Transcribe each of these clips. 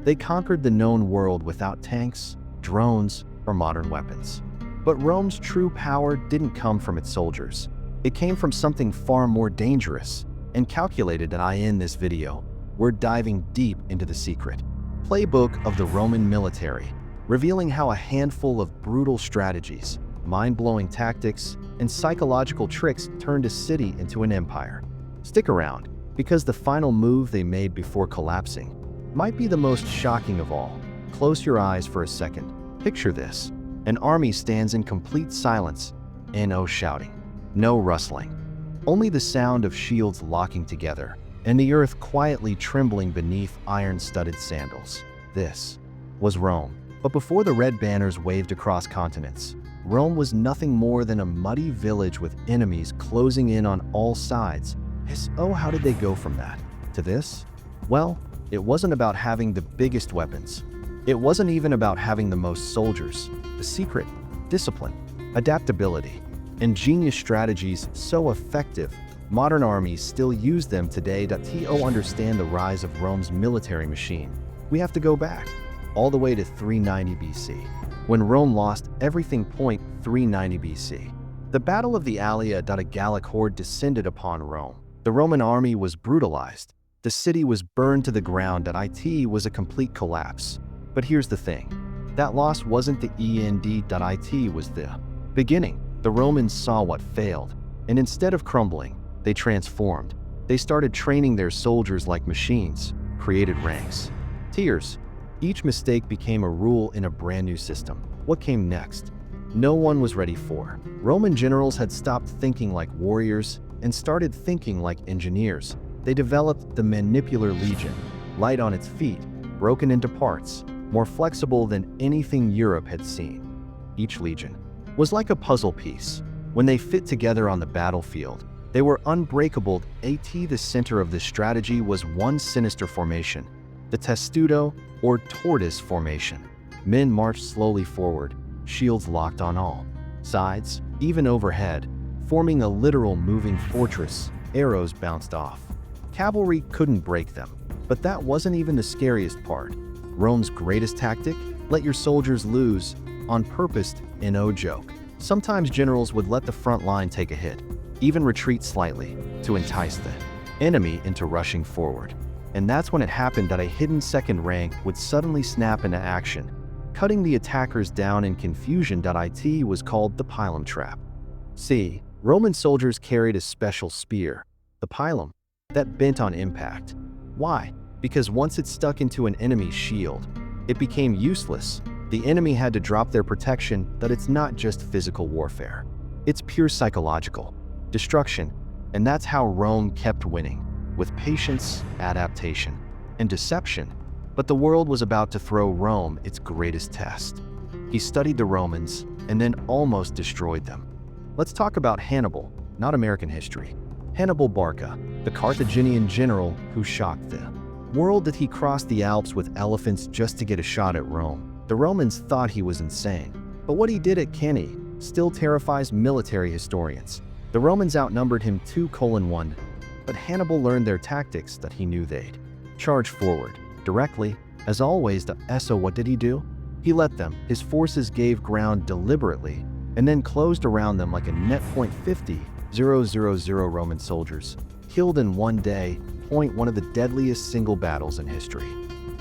They conquered the known world without tanks, drones, or modern weapons. But Rome's true power didn't come from its soldiers. It came from something far more dangerous and calculated. That I end this video, we're diving deep into the secret playbook of the Roman military, revealing how a handful of brutal strategies, mind-blowing tactics, and psychological tricks turned a city into an empire. Stick around, because the final move they made before collapsing might be the most shocking of all. Close your eyes for a second. Picture this. An army stands in complete silence, no shouting, no rustling. Only the sound of shields locking together, and the earth quietly trembling beneath iron-studded sandals. This was Rome. But before the red banners waved across continents, Rome was nothing more than a muddy village with enemies closing in on all sides. Oh, how did they go from that to this? Well, it wasn't about having the biggest weapons. It wasn't even about having the most soldiers. The secret: discipline, adaptability, and genius strategies so effective, modern armies still use them today. To understand the rise of Rome's military machine, we have to go back all the way to 390 BC, when Rome lost everything. 390 BC. The Battle of the Allia. A Gallic horde descended upon Rome. The Roman army was brutalized. The city was burned to the ground. It was a complete collapse. But here's the thing. That loss wasn't the end. It was the beginning. The Romans saw what failed, and instead of crumbling, they transformed. They started training their soldiers like machines, created ranks, tiers. Each mistake became a rule in a brand new system. What came next? No one was ready for. Roman generals had stopped thinking like warriors and started thinking like engineers. They developed the manipular legion, light on its feet, broken into parts, more flexible than anything Europe had seen. Each legion was like a puzzle piece. When they fit together on the battlefield, they were unbreakable. The center of this strategy was one sinister formation, the Testudo, or tortoise formation. Men marched slowly forward, shields locked on all sides, even overhead, forming a literal moving fortress. Arrows bounced off. Cavalry couldn't break them. But that wasn't even the scariest part. Rome's greatest tactic? Let your soldiers lose, on purpose, no joke. Sometimes generals would let the front line take a hit, even retreat slightly, to entice the enemy into rushing forward. And that's when it happened that a hidden second rank would suddenly snap into action, cutting the attackers down in confusion. It was called the Pilum Trap. See, Roman soldiers carried a special spear, the pilum, that bent on impact. Why? Because once it stuck into an enemy's shield, it became useless. The enemy had to drop their protection. That it's not just physical warfare. It's pure psychological destruction. And that's how Rome kept winning, with patience, adaptation, and deception. But the world was about to throw Rome its greatest test. He studied the Romans and then almost destroyed them. Let's talk about Hannibal, not American history. Hannibal Barca, the Carthaginian general who shocked the world. That he crossed the Alps with elephants just to get a shot at Rome. The Romans thought he was insane. But what he did at Cannae still terrifies military historians. The Romans outnumbered him 2:1, but Hannibal learned their tactics. That he knew they'd charge forward directly. As always, so what did he do? He let them. His forces gave ground deliberately and then closed around them like a net. 50,000 Roman soldiers killed in one day. One of the deadliest single battles in history.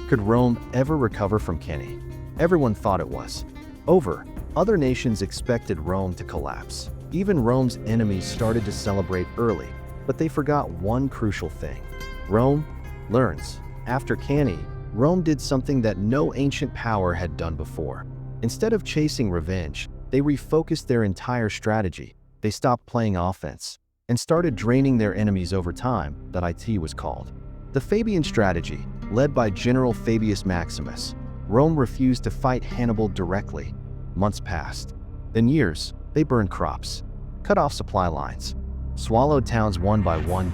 Could Rome ever recover from Cannae? Everyone thought it was over. Other nations expected Rome to collapse. Even Rome's enemies started to celebrate early, but they forgot one crucial thing. Rome learns. After Cannae, Rome did something that no ancient power had done before. Instead of chasing revenge, they refocused their entire strategy. They stopped playing offense and started draining their enemies over time. That it was called the Fabian Strategy, led by General Fabius Maximus. Rome refused to fight Hannibal directly. Months passed, then years. They burned crops, cut off supply lines, swallowed towns one by one.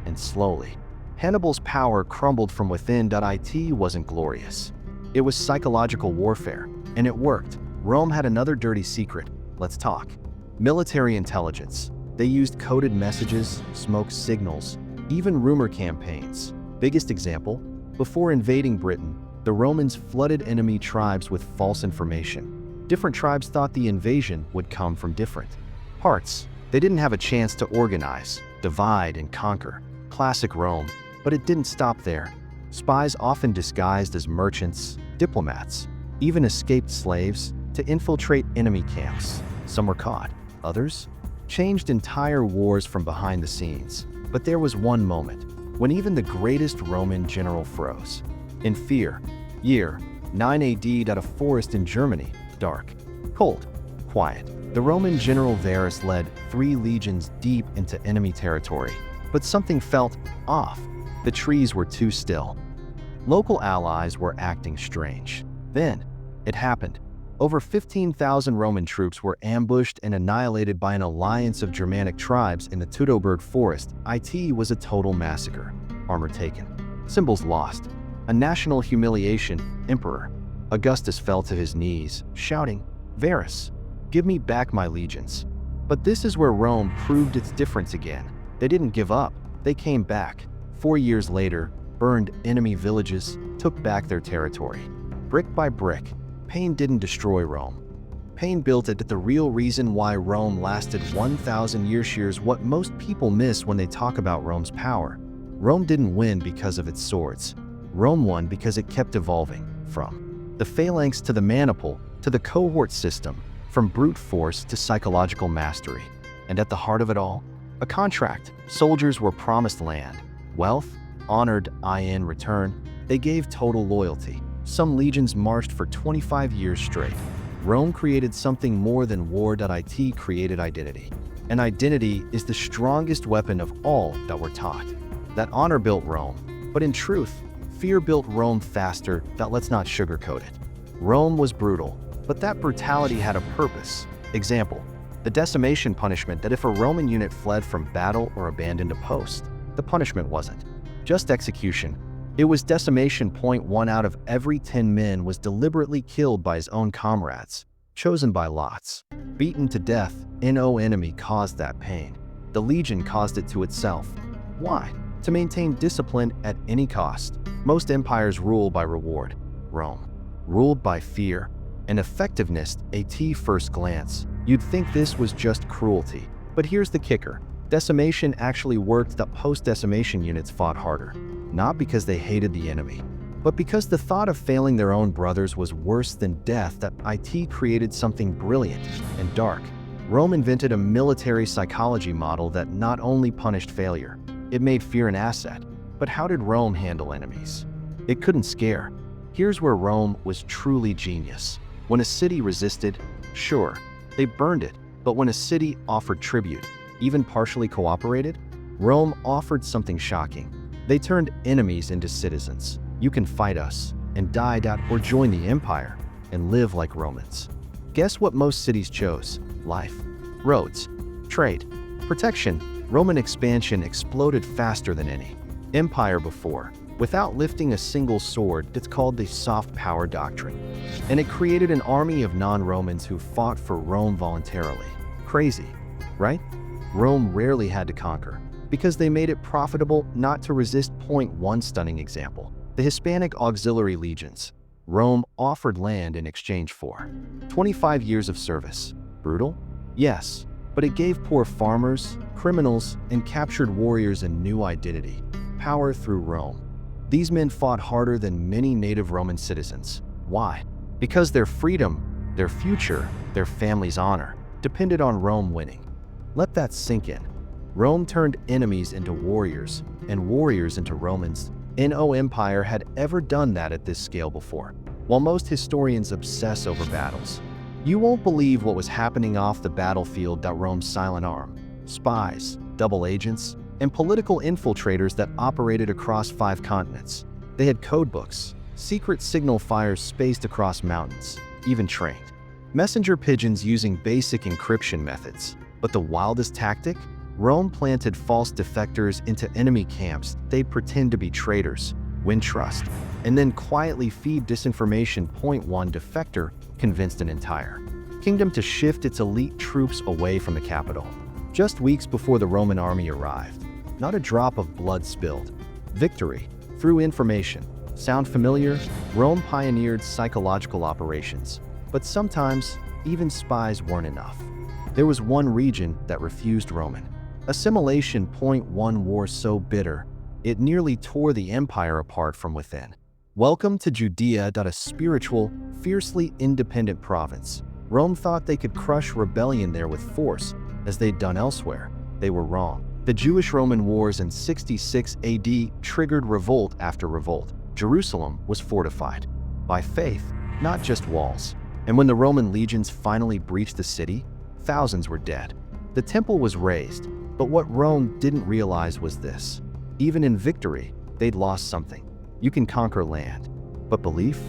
And slowly, Hannibal's power crumbled from within. It wasn't glorious. It was psychological warfare, and it worked. Rome had another dirty secret. Let's talk military intelligence. They used coded messages, smoke signals, even rumor campaigns. Biggest example, before invading Britain, The Romans flooded enemy tribes with false information. Different tribes thought the invasion would come from different parts. They didn't have a chance to organize, divide, and conquer. Classic Rome, but it didn't stop there. Spies, often disguised as merchants, diplomats, even escaped slaves, to infiltrate enemy camps. Some were caught, others changed entire wars from behind the scenes. But there was one moment when even the greatest Roman general froze. In fear, year 9 AD, at a forest in Germany, dark, cold, quiet. The Roman general Varus led 3 legions deep into enemy territory, but something felt off. The trees were too still. Local allies were acting strange. Then, it happened. Over 15,000 Roman troops were ambushed and annihilated by an alliance of Germanic tribes in the Teutoburg Forest. It was a total massacre. Armor taken. Symbols lost. A national humiliation. Emperor Augustus fell to his knees, shouting, "Varus, give me back my legions." But this is where Rome proved its difference again. They didn't give up. They came back. 4 years later, burned enemy villages, took back their territory. Brick by brick. Pain didn't destroy Rome. Pain built it. The real reason why Rome lasted 1,000 years. Here's what most people miss when they talk about Rome's power. Rome didn't win because of its swords. Rome won because it kept evolving. From the phalanx to the maniple to the cohort system, from brute force to psychological mastery. And at the heart of it all, a contract. Soldiers were promised land, wealth, honored in return. They gave total loyalty. Some legions marched for 25 years straight. Rome created something more than war. It created identity. And identity is the strongest weapon of all that we're taught. That honor built Rome, but in truth, fear built Rome faster. Let's not sugarcoat it. Rome was brutal, but that brutality had a purpose. Example, the decimation punishment. That if a Roman unit fled from battle or abandoned a post, the punishment wasn't just execution. It was decimation. 1 out of every 10 men was deliberately killed by his own comrades, chosen by lots. Beaten to death. No enemy caused that pain. The legion caused it to itself. Why? To maintain discipline at any cost. Most empires rule by reward. Rome ruled by fear and effectiveness. At first glance, you'd think this was just cruelty. But here's the kicker. Decimation actually worked. The post-decimation units fought harder. Not because they hated the enemy, but because the thought of failing their own brothers was worse than death. That it created something brilliant and dark. Rome invented a military psychology model that not only punished failure, it made fear an asset. But how did Rome handle enemies? It couldn't scare. Here's where Rome was truly genius. When a city resisted, sure, they burned it. But when a city offered tribute, even partially cooperated, Rome offered something shocking. They turned enemies into citizens. You can fight us and die, or join the empire and live like Romans. Guess what most cities chose? Life, roads, trade, protection. Roman expansion exploded faster than any empire before, without lifting a single sword. It's called the soft power doctrine. And it created an army of non-Romans who fought for Rome voluntarily. Crazy, right? Rome rarely had to conquer, because they made it profitable not to resist. 1 stunning example. The Hispanic auxiliary legions. Rome offered land in exchange for 25 years of service. Brutal? Yes, but it gave poor farmers, criminals, and captured warriors a new identity. Power through Rome. These men fought harder than many native Roman citizens. Why? Because their freedom, their future, their family's honor depended on Rome winning. Let that sink in. Rome turned enemies into warriors, and warriors into Romans. No empire had ever done that at this scale before. While most historians obsess over battles, you won't believe what was happening off the battlefield. Rome's silent arm, spies, double agents, and political infiltrators that operated across 5 continents. They had codebooks, secret signal fires spaced across mountains, even trained messenger pigeons using basic encryption methods. But the wildest tactic? Rome planted false defectors into enemy camps. They'd pretend to be traitors, win trust, and then quietly feed disinformation. 1 defector convinced an entire kingdom to shift its elite troops away from the capital. Just weeks before the Roman army arrived, not a drop of blood spilled. Victory through information. Sound familiar? Rome pioneered psychological operations, but sometimes even spies weren't enough. There was one region that refused Roman assimilation. One war so bitter, it nearly tore the empire apart from within. Welcome to Judea, a spiritual, fiercely independent province. Rome thought they could crush rebellion there with force, as they'd done elsewhere. They were wrong. The Jewish-Roman Wars in 66 AD triggered revolt after revolt. Jerusalem was fortified by faith, not just walls. And when the Roman legions finally breached the city, thousands were dead. The temple was razed, but what Rome didn't realize was this. Even in victory, they'd lost something. You can conquer land, but belief?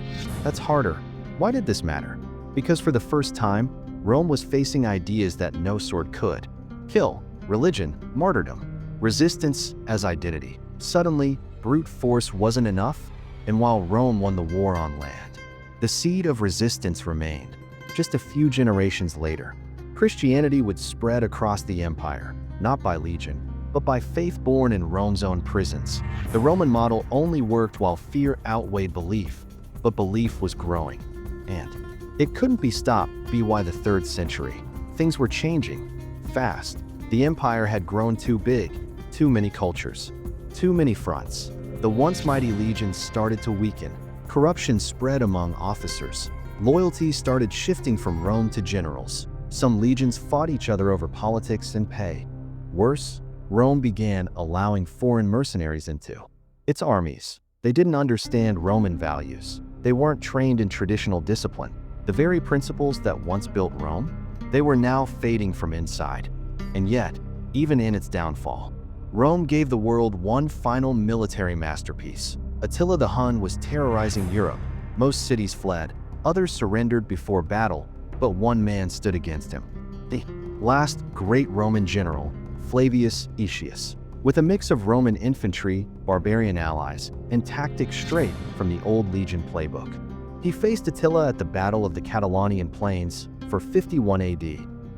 That's harder. Why did this matter? Because for the first time, Rome was facing ideas that no sword could kill: religion, martyrdom, resistance as identity. Suddenly, brute force wasn't enough, and while Rome won the war on land, the seed of resistance remained. Just a few generations later, Christianity would spread across the empire, not by legion, but by faith born in Rome's own prisons. The Roman model only worked while fear outweighed belief, but belief was growing, and it couldn't be stopped. By the 3rd century, things were changing fast. The empire had grown too big, too many cultures, too many fronts. The once mighty legions started to weaken. Corruption spread among officers. Loyalty started shifting from Rome to generals. Some legions fought each other over politics and pay. Worse, Rome began allowing foreign mercenaries into its armies. They didn't understand Roman values. They weren't trained in traditional discipline. The very principles that once built Rome, they were now fading from inside. And yet, even in its downfall, Rome gave the world one final military masterpiece. Attila the Hun was terrorizing Europe. Most cities fled, others surrendered before battle, but one man stood against him. The last great Roman general, Flavius Aetius. With a mix of Roman infantry, barbarian allies, and tactics straight from the old legion playbook. He faced Attila at the Battle of the Catalonian Plains for 51 AD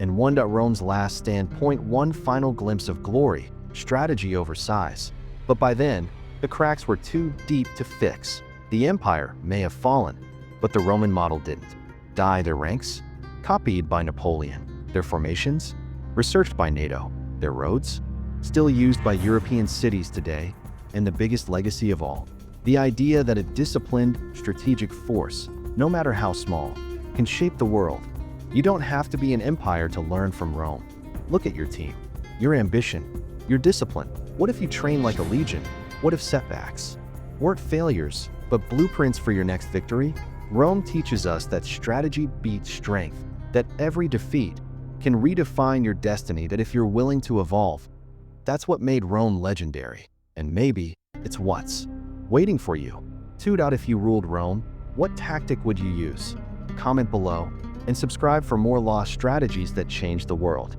and won Rome's last stand. One final glimpse of glory, strategy over size. But by then, the cracks were too deep to fix. The empire may have fallen, but the Roman model didn't. Their ranks, copied by Napoleon. Their formations, researched by NATO. Their roads, still used by European cities today. And the biggest legacy of all, the idea that a disciplined, strategic force, no matter how small, can shape the world. You don't have to be an empire to learn from Rome. Look at your team, your ambition, your discipline. What if you train like a legion? What if setbacks weren't failures, but blueprints for your next victory? Rome teaches us that strategy beats strength, that every defeat can redefine your destiny, that if you're willing to evolve, that's what made Rome legendary. And maybe it's what's waiting for you. If you ruled Rome, what tactic would you use? Comment below and subscribe for more lost strategies that change the world.